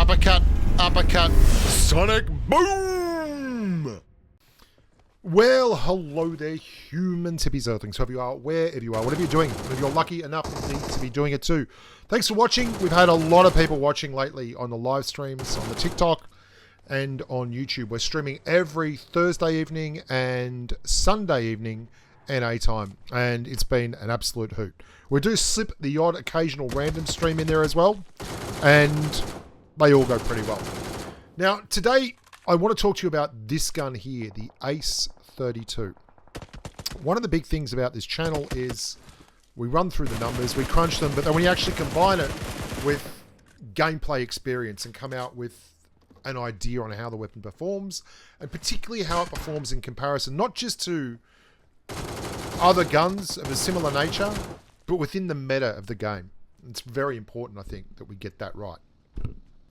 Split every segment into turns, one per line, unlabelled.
Uppercut, uppercut, sonic boom! Well, hello there, human tippies, earthlings, whoever you are, wherever you are, whatever you're doing, if you're lucky enough indeed to be doing it too. Thanks for watching. We've had a lot of people watching lately on the live streams, on the TikTok, and on YouTube. We're streaming every Thursday evening and Sunday evening NA time, and it's been an absolute hoot. We do slip the odd occasional random stream in there as well, and they all go pretty well. Now, today, I want to talk to you about this gun here, the Ace 32. One of the big things about this channel is we run through the numbers, we crunch them, but then when you actually combine it with gameplay experience and come out with an idea on how the weapon performs, and particularly how it performs in comparison, not just to other guns of a similar nature, but within the meta of the game. It's very important, I think, that we get that right.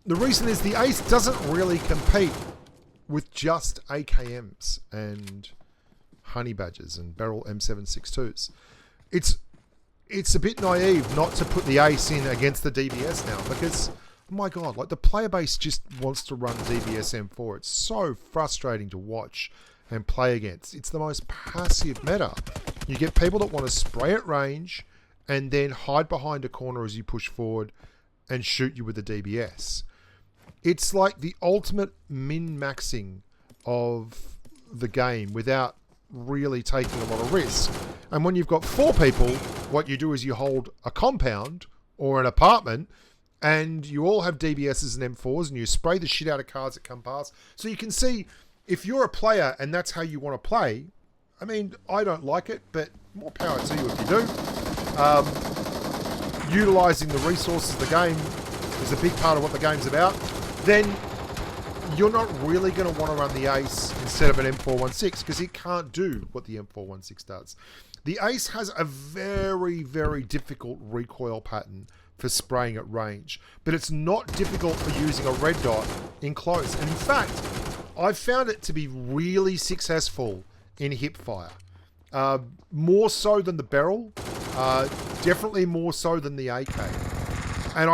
The reason is the Ace doesn't really compete with just AKMs and honey badgers and barrel M762s. It's a bit naive not to put the Ace in against the DBS now, because, oh my god, like the player base just wants to run DBS M4. It's so frustrating to watch and play against. It's the most passive meta. You get people that want to spray at range and then hide behind a corner as you push forward and shoot you with the DBS. It's like the ultimate min-maxing of the game without really taking a lot of risk. And when you've got 4 people, what you do is you hold a compound or an apartment and you all have DBSs and M4s and you spray the shit out of cars that come past. So you can see, if you're a player and that's how you want to play, I mean, I don't like it, but more power to you if you do. Utilizing the resources of the game is a big part of what the game's about. Then you're not really going to want to run the Ace instead of an M416 because it can't do what the M416 does. The Ace has a very, very difficult recoil pattern for spraying at range, but it's not difficult for using a red dot in close. And in fact, I've found it to be really successful in hip fire. More so than the barrel, definitely more so than the AK. And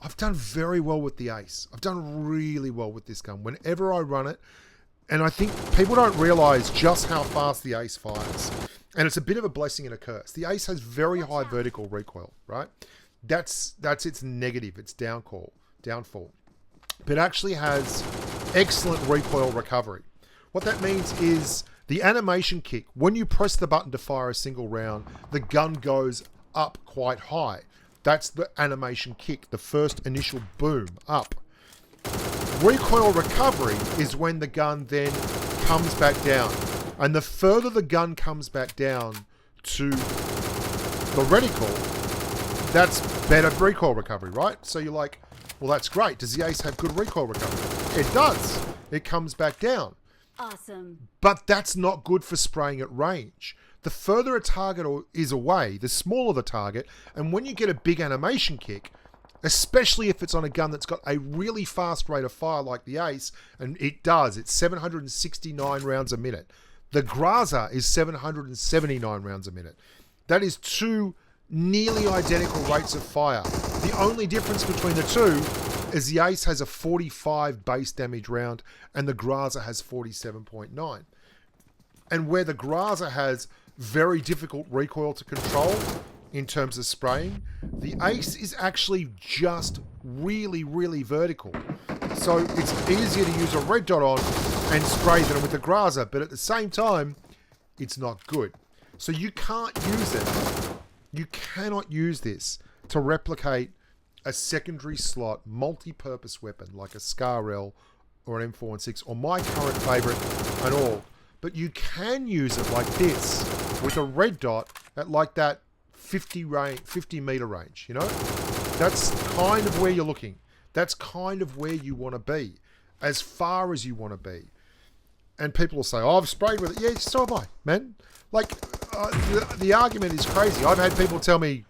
I've done very well with the Ace. I've done really well with this gun whenever I run it. And I think people don't realize just how fast the Ace fires. And it's a bit of a blessing and a curse. The Ace has very high vertical recoil, right? That's its negative, its downfall. But it actually has excellent recoil recovery. What that means is the animation kick, when you press the button to fire a single round, the gun goes up quite high. That's the animation kick, the first initial boom up. Recoil recovery is when the gun then comes back down. And the further the gun comes back down to the reticle, that's better recoil recovery, right? So you're like, well, that's great. Does the Ace have good recoil recovery? It does. It comes back down.
Awesome.
But that's not good for spraying at range. The further a target is away, the smaller the target. And when you get a big animation kick, especially if it's on a gun that's got a really fast rate of fire like the Ace, and it does, it's 769 rounds a minute. The Graza is 779 rounds a minute. That is 2 nearly identical rates of fire. The only difference between the two is the Ace has a 45 base damage round and the Graza has 47.9. And where the Graza has very difficult recoil to control in terms of spraying, the Ace is actually just really, really vertical. So it's easier to use a red dot on and spray than with the Graza, but at the same time, it's not good. So you can't use it. You cannot use this to replicate a secondary slot multi-purpose weapon like a SCAR-L or an M416 or my current favorite, an AUG. But you can use it like this with a red dot at like that 50 meter range, you know? That's kind of where you're looking. That's kind of where you want to be, as far as you want to be. And people will say, oh, I've sprayed with it. Yeah, so have I, man. Like, the argument is crazy. I've had people tell me,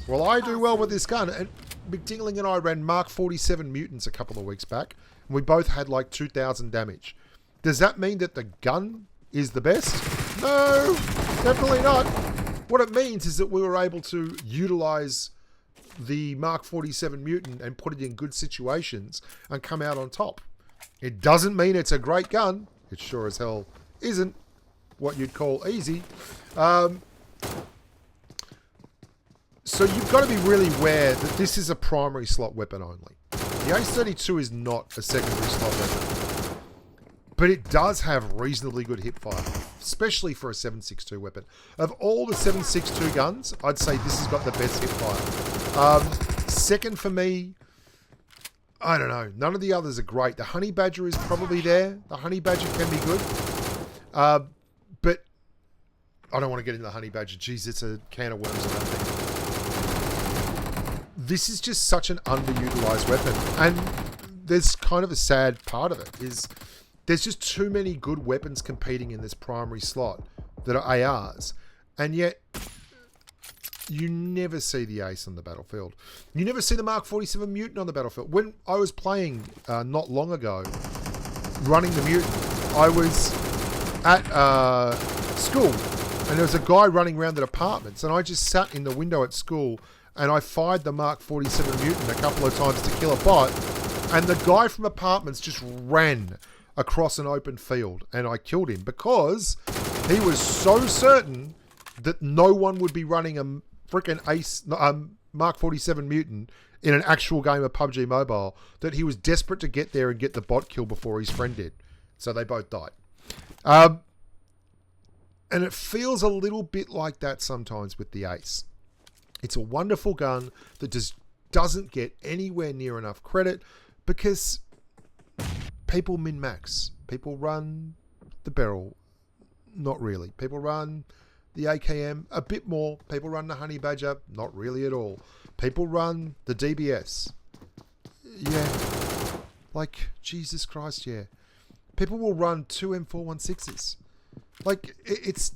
well, I do well with this gun. And McDingling and I ran Mark 47 Mutants a couple of weeks back. And we both had like 2,000 damage. Does that mean that the gun is the best? No, definitely not. What it means is that we were able to utilize the Mark 47 Mutant and put it in good situations and come out on top. It doesn't mean it's a great gun. It sure as hell isn't what you'd call easy. So you've got to be really aware that this is a primary slot weapon only. The Ace-32 is not a secondary slot weapon. But it does have reasonably good hip fire, especially for a 7.62 weapon. Of all the 7.62 guns, I'd say this has got the best hip fire. Second for me, I don't know. None of the others are great. The Honey Badger is probably there. The Honey Badger can be good. But I don't want to get into the Honey Badger. Jeez, it's a can of worms on that thing. This is just such an underutilized weapon. And there's kind of a sad part of it is there's just too many good weapons competing in this primary slot that are ARs. And yet you never see the Ace on the battlefield. You never see the Mark 47 Mutant on the battlefield. When I was playing not long ago, running the Mutant, I was at school and there was a guy running around the apartments and I just sat in the window at school and I fired the Mark 47 Mutant a couple of times to kill a bot, and the guy from apartments just ran across an open field and I killed him because he was so certain that no one would be running a freaking Mark 47 Mutant in an actual game of PUBG Mobile that he was desperate to get there and get the bot kill before his friend did. So they both died. And it feels a little bit like that sometimes with the Ace. It's a wonderful gun that just doesn't get anywhere near enough credit because people min-max. People run the barrel. Not really. People run the AKM a bit more. People run the Honey Badger. Not really at all. People run the DBS. Yeah. Like, Jesus Christ, yeah. People will run 2 M416s. Like, it's...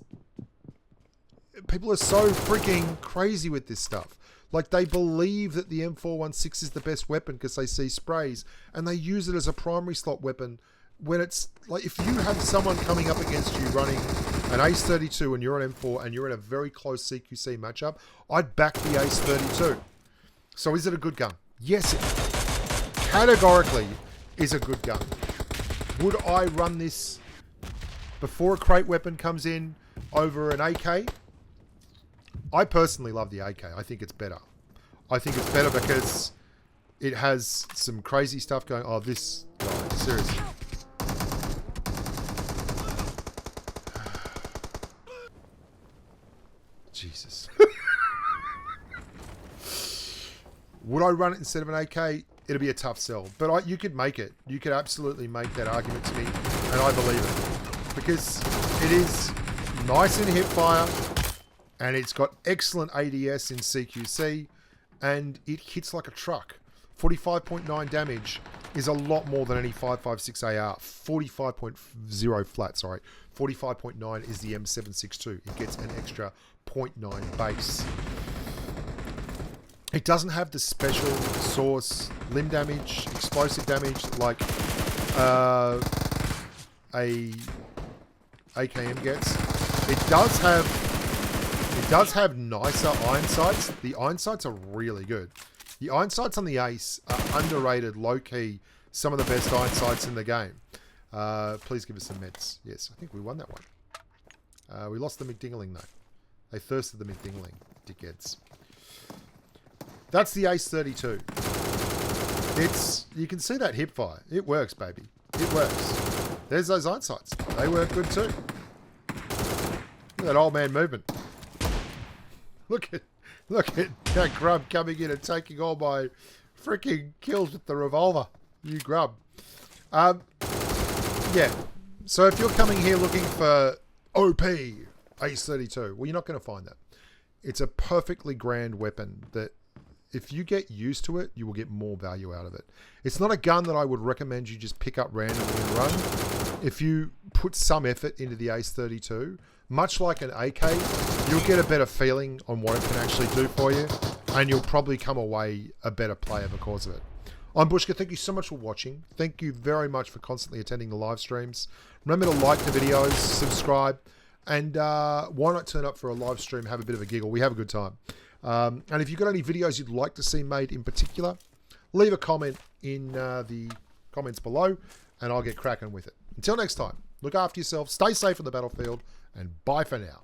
People are so freaking crazy with this stuff. Like, they believe that the M416 is the best weapon because they see sprays, and they use it as a primary slot weapon when it's... Like, if you have someone coming up against you running an Ace-32 and you're an M4 and you're in a very close CQC matchup, I'd back the Ace-32. So is it a good gun? Yes, it categorically is a good gun. Would I run this before a crate weapon comes in over an AK? I personally love the AK. I think it's better. I think it's better because it has some crazy stuff going. Oh, this guy, seriously. Jesus. Would I run it instead of an AK? It'd be a tough sell. But you could make it. You could absolutely make that argument to me, and I believe it. Because it is nice in hip fire, and it's got excellent ADS in CQC, and it hits like a truck. 45.9 damage is a lot more than any 5.56 AR. 45.0 flat, sorry. 45.9 is the M762. It gets an extra 0.9 base. It doesn't have the special source limb damage, explosive damage like a AKM gets. It does have nicer iron sights. The iron sights are really good. The iron sights on the Ace are underrated, low-key, some of the best iron sights in the game. Please give us some meds. Yes, I think we won that one. We lost the McDingling, though. They thirsted the McDingling, dickheads. That's the Ace-32. You can see that hip fire. It works, baby. It works. There's those iron sights. They work good, too. Look at that old man movement. Look at that grub coming in and taking all my freaking kills with the revolver. You grub. Yeah. So if you're coming here looking for OP Ace-32, well, you're not going to find that. It's a perfectly grand weapon that if you get used to it, you will get more value out of it. It's not a gun that I would recommend you just pick up randomly and run. If you put some effort into the Ace-32, much like an AK, you'll get a better feeling on what it can actually do for you, and you'll probably come away a better player because of it. I'm Bushka. Thank you so much for watching. Thank you very much for constantly attending the live streams. Remember to like the videos, subscribe, and why not turn up for a live stream, have a bit of a giggle. We have a good time. And if you've got any videos you'd like to see made in particular, leave a comment in the comments below, and I'll get cracking with it. Until next time, look after yourself, stay safe on the battlefield, and bye for now.